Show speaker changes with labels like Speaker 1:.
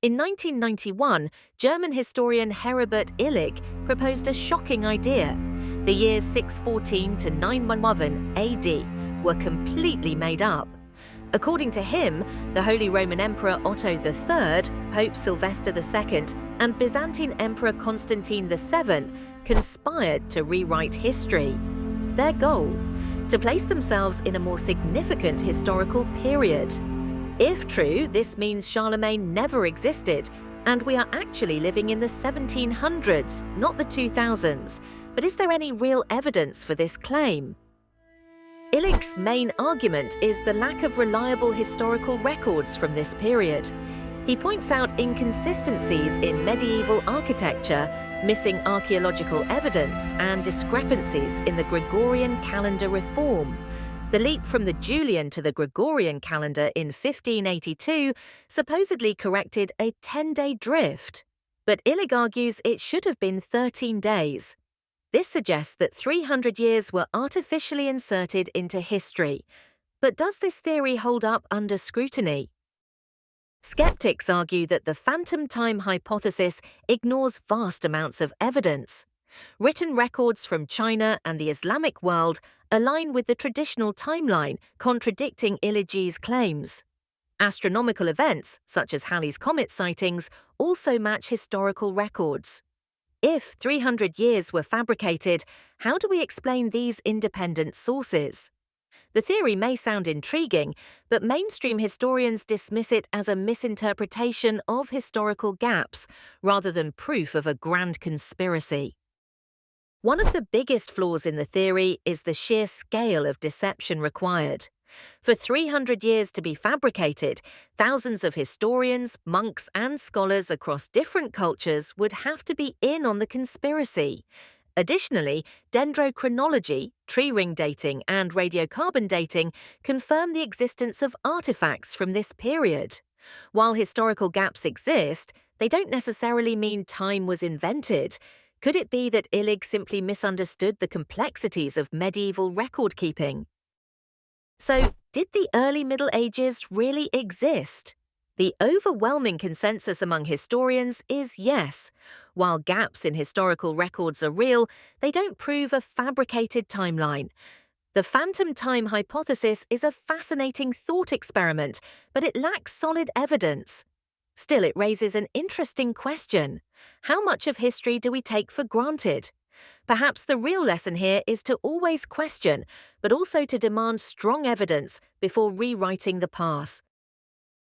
Speaker 1: In 1991, German historian Heribert Illig proposed a shocking idea. The years 614 to 911 AD were completely made up. According to him, the Holy Roman Emperor Otto III, Pope Sylvester II, and Byzantine Emperor Constantine VII conspired to rewrite history. Their goal? To place themselves in a more significant historical period. If true, this means Charlemagne never existed, and we are actually living in the 1700s, not the 2000s. But is there any real evidence for this claim? Illig's main argument is the lack of reliable historical records from this period. He points out inconsistencies in medieval architecture, missing archaeological evidence, and discrepancies in the Gregorian calendar reform. The leap from the Julian to the Gregorian calendar in 1582 supposedly corrected a 10-day drift. But Illig argues it should have been 13 days. This suggests that 300 years were artificially inserted into history. But does this theory hold up under scrutiny? Skeptics argue that the phantom time hypothesis ignores vast amounts of evidence. Written records from China and the Islamic world align with the traditional timeline, contradicting Illig's claims. Astronomical events, such as Halley's Comet sightings, also match historical records. If 300 years were fabricated, how do we explain these independent sources? The theory may sound intriguing, but mainstream historians dismiss it as a misinterpretation of historical gaps rather than proof of a grand conspiracy. One of the biggest flaws in the theory is the sheer scale of deception required. For 300 years to be fabricated, thousands of historians, monks, and scholars across different cultures would have to be in on the conspiracy. Additionally, dendrochronology, tree ring dating, and radiocarbon dating confirm the existence of artifacts from this period. While historical gaps exist, they don't necessarily mean time was invented. Could it be that Illig simply misunderstood the complexities of medieval record-keeping? So, did the early Middle Ages really exist? The overwhelming consensus among historians is yes. While gaps in historical records are real, they don't prove a fabricated timeline. The phantom time hypothesis is a fascinating thought experiment, but it lacks solid evidence. Still, it raises an interesting question. How much of history do we take for granted? Perhaps the real lesson here is to always question, but also to demand strong evidence before rewriting the past.